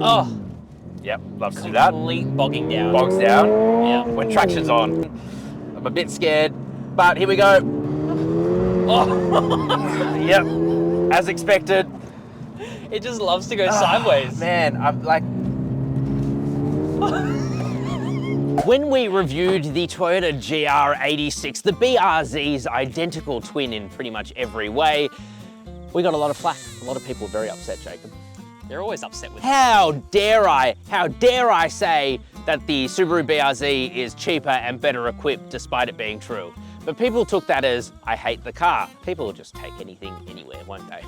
Oh, Yep, loves to do that. complete bogging down. Bogs down. Yeah. When traction's on. I'm a bit scared, but here we go. Oh. Yep, as expected. It just loves to go sideways. Man, I'm like... When we reviewed the Toyota GR86, the BRZ's identical twin in pretty much every way, we got a lot of flack. A lot of people were very upset, Jacob. They're always upset with How dare I say that the Subaru BRZ is cheaper and better equipped despite it being true. But people took that as, I hate the car. People will just take anything anywhere, won't they?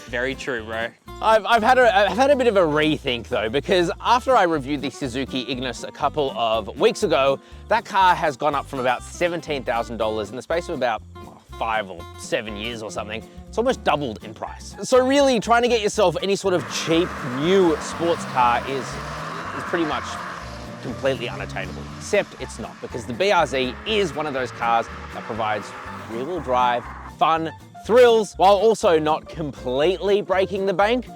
Very true, bro. I've had a bit of a rethink though, because after I reviewed the Suzuki Ignis a couple of weeks ago, that car has gone up from about $17,000 in the space of about 5 or 7 years or something. It's almost doubled in price. So really trying to get yourself any sort of cheap new sports car is pretty much completely unattainable. Except it's not, because the BRZ is one of those cars that provides rear-wheel drive, fun, thrills, while also not completely breaking the bank,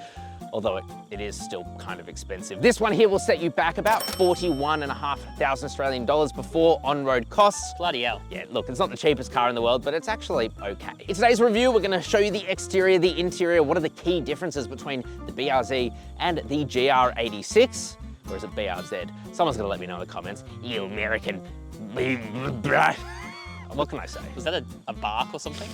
although it is still kind of expensive. This one here will set you back about 41,500 Australian dollars before on-road costs. Bloody hell. Yeah, look, it's not the cheapest car in the world, but it's actually okay. In today's review, we're gonna show you the exterior, the interior, what are the key differences between the BRZ and the GR86, or is it BRZ? Someone's gonna let me know in the comments. You American. What can I say? Was that a bark or something?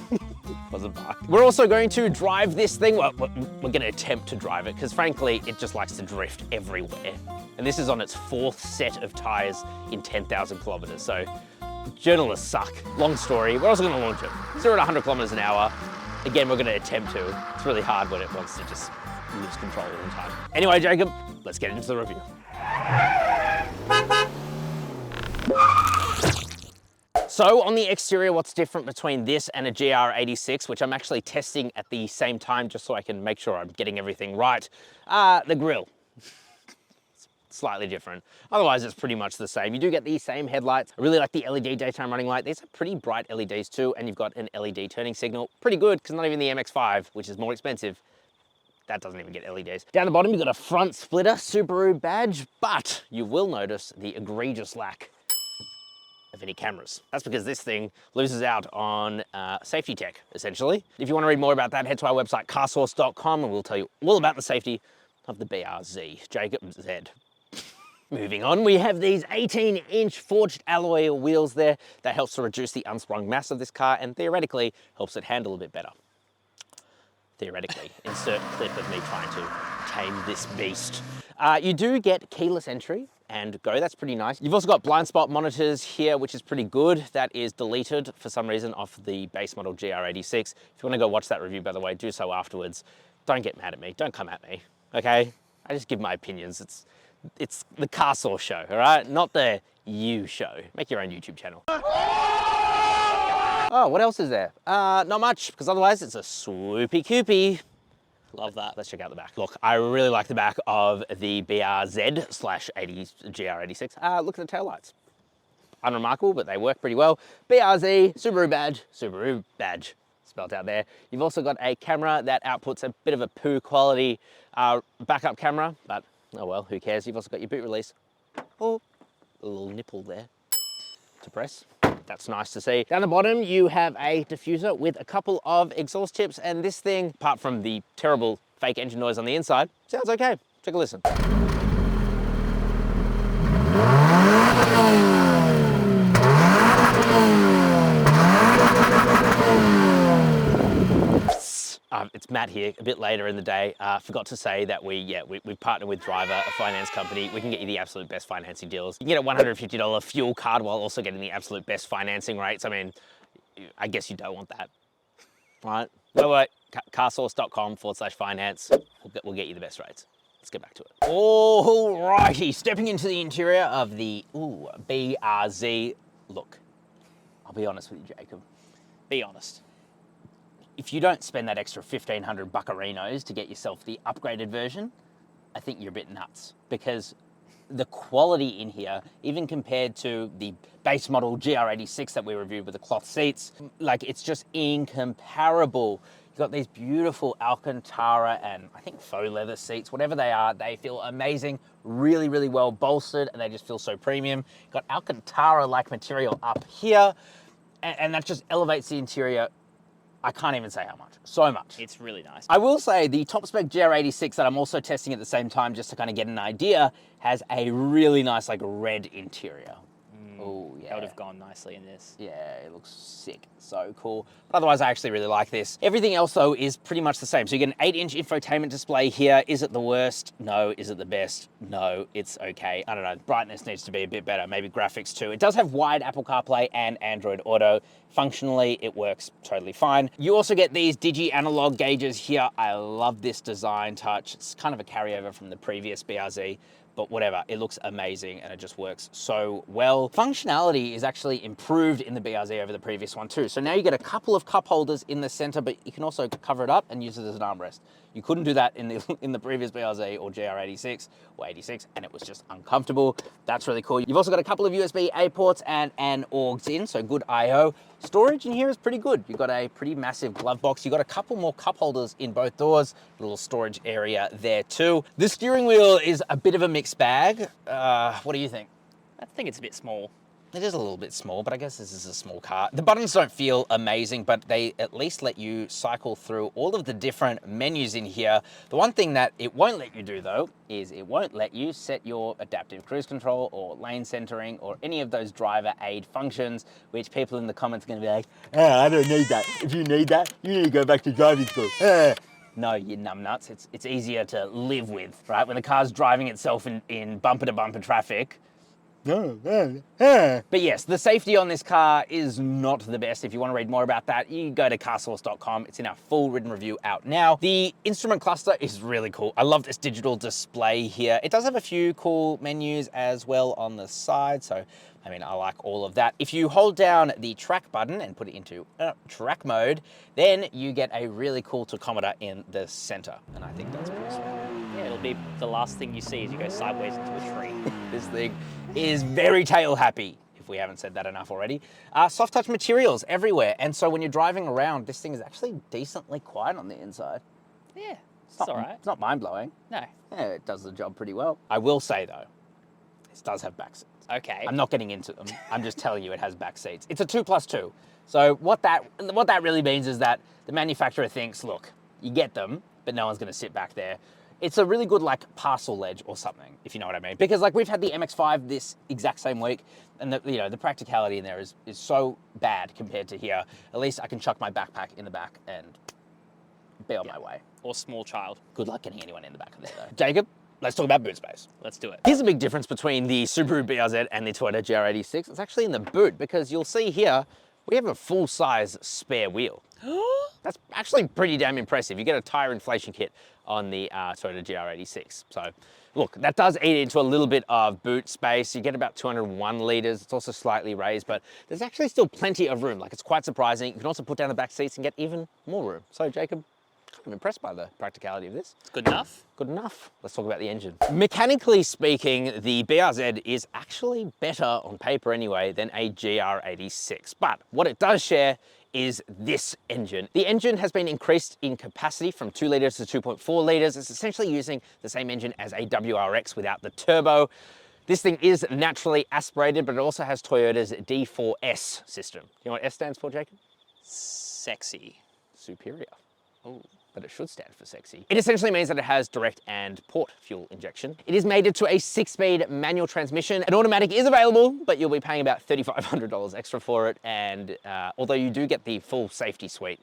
Wasn't bark. We're also going to drive this thing. Well, we're going to attempt to drive it because frankly, it just likes to drift everywhere. And this is on its 4th set of tires in 10,000 kilometers. So journalists suck. Long story. We're also going to launch it. 0 to 100 kilometers an hour. Again, we're going to attempt to. It's really hard when it wants to just lose control all the time. Anyway, Jacob, let's get into the review. So on the exterior, what's different between this and a GR86, which I'm actually testing at the same time just so I can make sure I'm getting everything right? The grille. It's slightly different. Otherwise, it's pretty much the same. You do get the same headlights. I really like the LED daytime running light. These are pretty bright LEDs too, and you've got an LED turning signal. Pretty good, because not even the MX-5, which is more expensive, that doesn't even get LEDs. Down the bottom, you've got a front splitter Subaru badge, but you will notice the egregious lack of any cameras. That's because this thing loses out on safety tech, essentially. If you want to read more about that, head to our website, CarSauce.com, and we'll tell you all about the safety of the BRZ. Jacob Z. Moving on, we have these 18-inch forged alloy wheels there. That helps to reduce the unsprung mass of this car and theoretically helps it handle a bit better. Theoretically, insert clip of me trying to tame this beast. You do get keyless entry and go, that's pretty nice. You've also got blind spot monitors here, which is pretty good. That is deleted for some reason off the base model GR86. If you wanna go watch that review, by the way, do so afterwards. Don't get mad at me, don't come at me, okay? I just give my opinions. It's the CarSauce show, all right? Not the you show. Make your own YouTube channel. Oh, what else is there? Not much, because otherwise it's a swoopy coopy. Love that. Let's check out the back. Look, I really like the back of the BRZ slash GR86. Look at the taillights. Unremarkable, but they work pretty well. BRZ, Subaru badge, spelled out there. You've also got a camera that outputs a bit of a poo quality backup camera, but oh well, who cares? You've also got your boot release. Oh, a little nipple there to press. That's nice to see. Down the bottom, you have a diffuser with a couple of exhaust tips, and this thing, apart from the terrible fake engine noise on the inside, sounds okay. Take a listen. It's Matt here, a bit later in the day. Forgot to say that we partnered with Driva, a finance company. We can get you the absolute best financing deals. You can get a $150 fuel card while also getting the absolute best financing rates. I mean, I guess you don't want that, right? Wait, carsauce.com/finance. We'll get you the best rates. Let's get back to it. Alrighty, stepping into the interior of the BRZ. Look, I'll be honest with you, Jacob. Be honest. If you don't spend that extra 1,500 buccarinos to get yourself the upgraded version, I think you're a bit nuts, because the quality in here, even compared to the base model GR86 that we reviewed with the cloth seats, like it's just incomparable. You've got these beautiful Alcantara and I think faux leather seats, whatever they are, they feel amazing, really, really well bolstered, and they just feel so premium. You've got Alcantara-like material up here, and that just elevates the interior. I can't even say how much, so much. It's really nice. I will say the top spec GR86 that I'm also testing at the same time, just to kind of get an idea, has a really nice like red interior. Oh yeah. That would have gone nicely in this. Yeah, it looks sick, so cool. But otherwise, I actually really like this. Everything else though is pretty much the same. So you get an 8-inch infotainment display here. Is it the worst? No. Is it the best? No, it's okay. I don't know, brightness needs to be a bit better, maybe graphics too. It does have wide Apple CarPlay and Android Auto. Functionally, it works totally fine. You also get these digi analog gauges here. I love this design touch. It's kind of a carryover from the previous BRZ. But whatever, it looks amazing and it just works so well. Functionality is actually improved in the BRZ over the previous one too. So now you get a couple of cup holders in the center, but you can also cover it up and use it as an armrest. You couldn't do that in the previous BRZ or GR86 or 86, and it was just uncomfortable. That's really cool. You've also got a couple of USB-A ports and an AUX in, so good I/O. Storage in here is pretty good. You've got a pretty massive glove box. You've got a couple more cup holders in both doors, a little storage area there too. The steering wheel is a bit of a mixed bag. What do you think? I think it's a bit small. It is a little bit small, but I guess this is a small car. The buttons don't feel amazing, but they at least let you cycle through all of the different menus in here. The one thing that it won't let you do though, is it won't let you set your adaptive cruise control or lane centering or any of those driver aid functions, which people in the comments are gonna be like, oh, I don't need that. If you need that, you need to go back to driving school. No, you numbnuts. It's easier to live with, right? When the car's driving itself in bumper-to-bumper traffic. But yes, the safety on this car is not the best. If you want to read more about that, you go to carsauce.com. It's in our full written review out now. The instrument cluster is really cool. I love this digital display here. It does have a few cool menus as well on the side, so I mean, I like all of that. If you hold down the track button and put it into track mode, then you get a really cool tachometer in the center, and I think that's pretty sweet. Yeah, it'll be the last thing you see as you go sideways into a tree. This thing is very tail happy, if we haven't said that enough already. Soft touch materials everywhere, and so when you're driving around, this thing is actually decently quiet on the inside. Yeah, it's all right. It's not mind-blowing. No. Yeah, it does the job pretty well. I will say though, this does have back seats. Okay. I'm not getting into them. I'm just telling you it has back seats. It's a 2+2. So what that really means is that the manufacturer thinks, look, you get them, but no one's gonna sit back there. It's a really good like parcel ledge or something, if you know what I mean. Because like we've had the MX-5 this exact same week, and the practicality in there is so bad compared to here. At least I can chuck my backpack in the back and be on my way. Or small child. Good luck getting anyone in the back of there though. Jacob, let's talk about boot space. Let's do it. Here's a big difference between the Subaru BRZ and the Toyota GR86. It's actually in the boot, because you'll see here, we have a full-size spare wheel. That's actually pretty damn impressive. You get a tire inflation kit on the Toyota GR86. So look, that does eat into a little bit of boot space. You get about 201 litres. It's also slightly raised, but there's actually still plenty of room. Like, it's quite surprising. You can also put down the back seats and get even more room. So Jacob, I'm impressed by the practicality of this. It's good enough. Good enough. Let's talk about the engine. Mechanically speaking, the BRZ is actually better on paper anyway than a GR86. But what it does share is this engine. The engine has been increased in capacity from 2 litres to 2.4 litres. It's essentially using the same engine as a WRX without the turbo. This thing is naturally aspirated, but it also has Toyota's D4S system. You know what S stands for, Jacob? Sexy. Superior. Oh. But it should stand for sexy. It essentially means that it has direct and port fuel injection. It is mated to a 6-speed manual transmission. An automatic is available, but you'll be paying about $3,500 extra for it. And although you do get the full safety suite,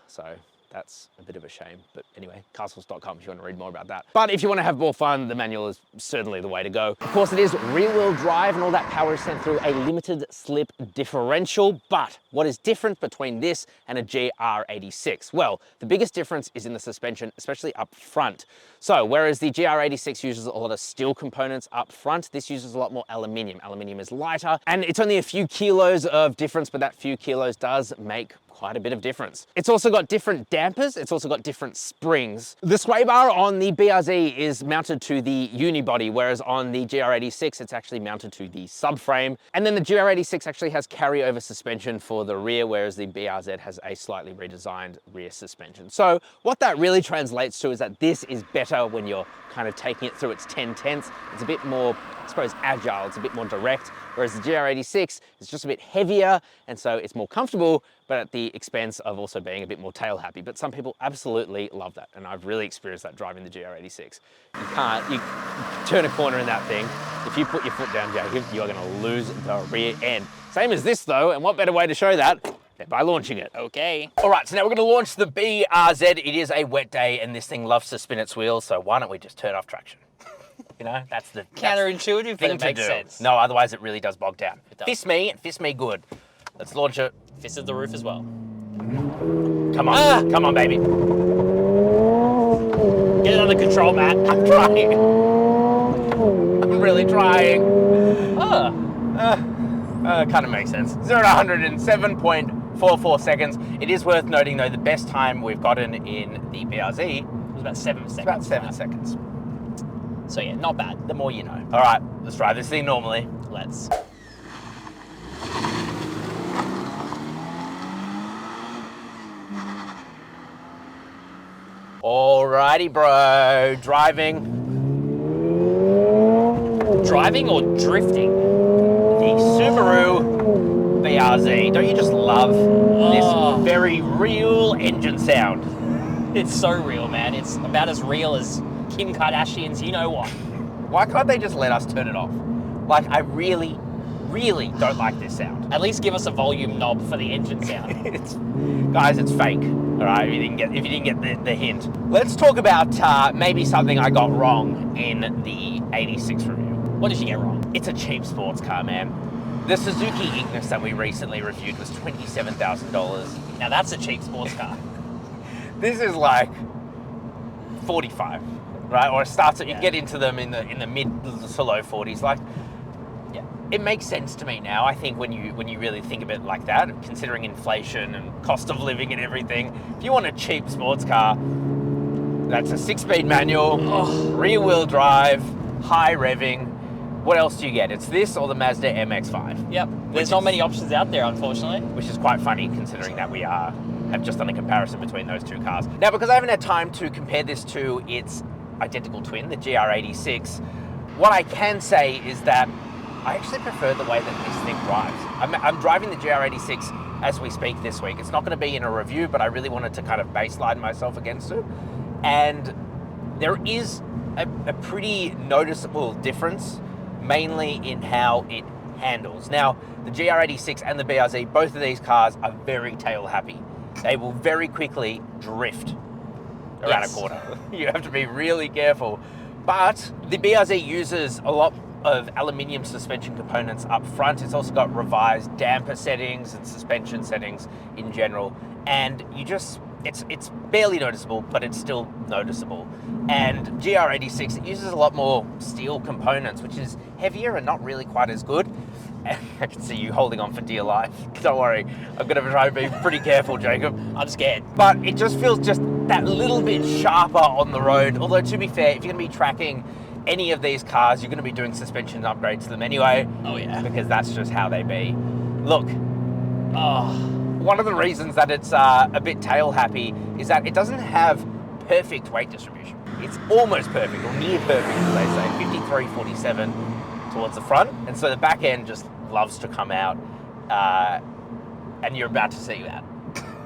so that's a bit of a shame. But anyway, carsauce.com if you want to read more about that. But if you want to have more fun, the manual is certainly the way to go. Of course, it is rear-wheel drive, and all that power is sent through a limited slip differential. But what is different between this and a GR86? Well, the biggest difference is in the suspension, especially up front. So whereas the GR86 uses a lot of steel components up front, this uses a lot more aluminium. Aluminium is lighter, and it's only a few kilos of difference, but that few kilos does make quite a bit of difference. It's also got different dampers, it's also got different springs. The sway bar on the BRZ is mounted to the unibody, whereas on the GR86 it's actually mounted to the subframe. And then the GR86 actually has carryover suspension for the rear, whereas the BRZ has a slightly redesigned rear suspension. So what that really translates to is that this is better when you're kind of taking it through its 10/10ths. It's a bit more, I suppose, agile, it's a bit more direct, whereas the GR86 is just a bit heavier, and so it's more comfortable, but at the expense of also being a bit more tail happy. But some people absolutely love that, and I've really experienced that driving the GR86. You turn a corner in that thing, if you put your foot down, Jacob, you're gonna lose the rear end. Same as this though, and what better way to show that than by launching it. Okay. All right, so now we're gonna launch the BRZ. It is a wet day and this thing loves to spin its wheels, so why don't we just turn off traction? You know, that's the Counterintuitive, but thing it to makes do. sense. No, otherwise it really does bog down. It does. Fist me good. Let's launch it. Fisted the roof as well. Come on, come on, baby. Get it under control, Matt. I'm trying. I'm really trying. Kind of makes sense. 0 to 100 in 7.44 seconds. It is worth noting though, the best time we've gotten in the BRZ was about 7 seconds. about 7 seconds. So yeah, not bad. The more you know. All right, let's try this thing normally. Let's. Alrighty, bro. Driving. Driving or drifting? The Subaru BRZ. Don't you just love this very real engine sound? It's so real, man. It's about as real as Kim Kardashian's you know what. Why can't they just let us turn it off? Like, I really don't like this sound. At least give us a volume knob for the engine sound. Guys, it's fake. All right, if you didn't get the hint. Let's talk about maybe something I got wrong in the 86 review. What did you get wrong? It's a cheap sports car, man. The Suzuki Ignis that we recently reviewed was $27,000. Now that's a cheap sports car. This is like 45, right? Or it starts at, you get into them in the mid to low 40s. Like, yeah, it makes sense to me now. I think when you really think of it like that, considering inflation and cost of living and everything, if you want a cheap sports car, that's a 6-speed manual, rear-wheel drive, high revving. What else do you get? It's this or the Mazda MX-5. Yep. There's not many options out there, unfortunately. Which is quite funny considering that we have just done a comparison between those two cars. Now, because I haven't had time to compare this to its identical twin, the GR86, what I can say is that I actually prefer the way that this thing drives. I'm driving the GR86 as we speak this week. It's not going to be in a review, but I really wanted to kind of baseline myself against it. And there is a pretty noticeable difference, mainly in how it handles. Now, the GR86 and the BRZ, both of these cars are very tail happy. They will very quickly drift around a corner. You have to be really careful. But the BRZ uses a lot of aluminium suspension components up front. It's also got revised damper settings and suspension settings in general. And it's barely noticeable, but it's still noticeable. And GR86, it uses a lot more steel components, which is heavier and not really quite as good. I can see you holding on for dear life. Don't worry, I'm gonna try and be pretty careful, Jacob. I'm scared. But it just feels just that little bit sharper on the road. Although, to be fair, if you're gonna be tracking any of these cars, you're gonna be doing suspension upgrades to them anyway. Oh yeah. Because that's just how they be. Look, Oh. one of the reasons that it's a bit tail happy is that it doesn't have perfect weight distribution. It's almost perfect, or near perfect, as they say, 53-47 towards the front. And so the back end just loves to come out, and you're about to see that.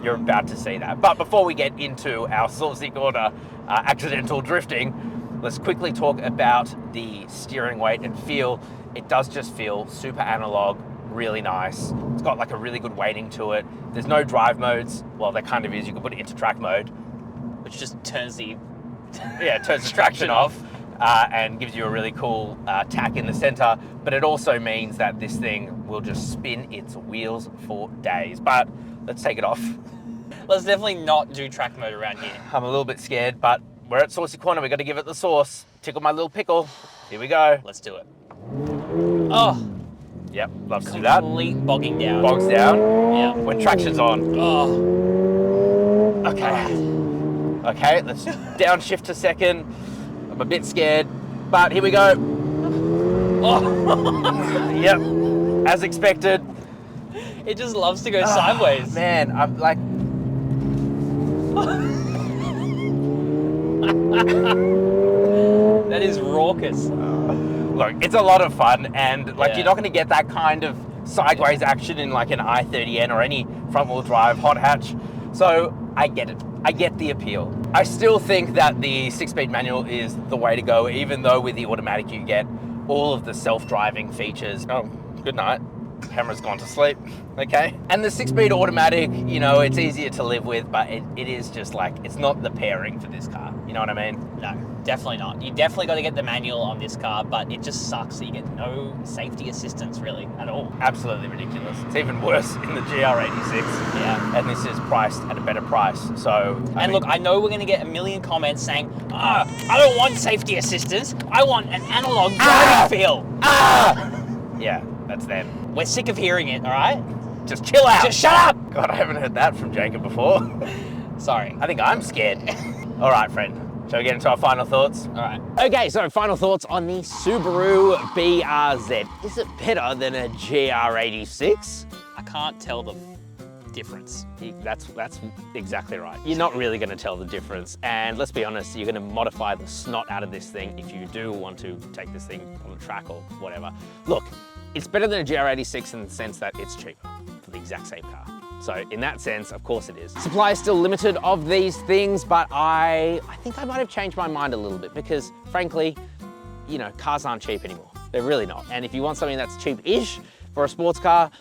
You're about to see that. But before we get into our saucy corner accidental drifting, let's quickly talk about the steering weight and feel. It does just feel super analog, really nice. It's got like a really good weighting to it. There's no drive modes. Well, there kind of is. You can put it into track mode, Which just turns the turns the traction off and gives you a really cool tack in the center. But it also means that this thing will just spin its wheels for days. But let's take it off. Let's definitely not do track mode around here. I'm a little bit scared, but we're at Saucy Corner. We got to give it the sauce. Tickle my little pickle. Here we go. Let's do it. Oh, Yep, love to do that. Complete bogging down. Bogs down. Yeah. When traction's on. Oh. Okay. Okay, let's downshift a second. I'm a bit scared, but here we go. Oh. Yep, as expected. It just loves to go sideways. Man, I'm like... That is raucous. Look, it's a lot of fun, and like Yeah. you're not going to get that kind of sideways action in like an i30N or any front-wheel drive hot hatch. So I get it. I get the appeal. I still think that the 6-speed manual is the way to go, even though with the automatic you get all of the self-driving features. Oh, good night. Camera's gone to sleep. Okay. And the 6-speed automatic, you know, it's easier to live with, but it is just like, it's not the pairing for this car. You know what I mean? No, definitely not. You definitely got to get the manual on this car, but it just sucks that you get no safety assistance really at all. Absolutely ridiculous. It's even worse in the GR86. Yeah. And this is priced at a better price. So, And look, I know we're going to get a million comments saying, I don't want safety assistance. I want an analog driving feel. Yeah, that's them. We're sick of hearing it, all right? Just chill out. Just shut up. God, I haven't heard that from Jacob before. Sorry. I think I'm scared. All right, friend. Shall we get into our final thoughts? All right. Okay, so final thoughts on the Subaru BRZ. Is it better than a GR86? I can't tell the difference. That's exactly right. You're not really going to tell the difference, and let's be honest, you're going to modify the snot out of this thing if you do want to take this thing on the track or whatever. Look, it's better than a GR86 in the sense that it's cheaper for the exact same car. So in that sense, of course it is. Supply is still limited of these things, but I think I might have changed my mind a little bit because frankly, you know, cars aren't cheap anymore. They're really not. And if you want something that's cheap-ish for a sports car,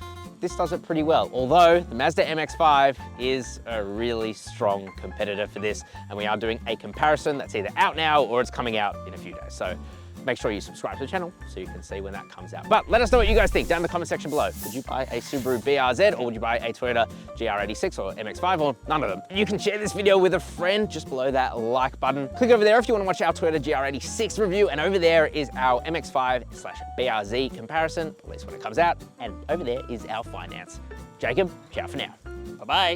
this does it pretty well. Although the Mazda MX-5 is a really strong competitor for this, and we are doing a comparison that's either out now or it's coming out in a few days. So make sure you subscribe to the channel so you can see when that comes out. But let us know what you guys think down in the comment section below. Would you buy a Subaru BRZ or would you buy a Toyota GR86 or MX-5 or none of them? You can share this video with a friend just below that like button. Click over there if you want to watch our Toyota GR86 review, and over there is our MX-5/BRZ comparison, at least when it comes out, and over there is our finance. Jacob, ciao for now. Bye-bye.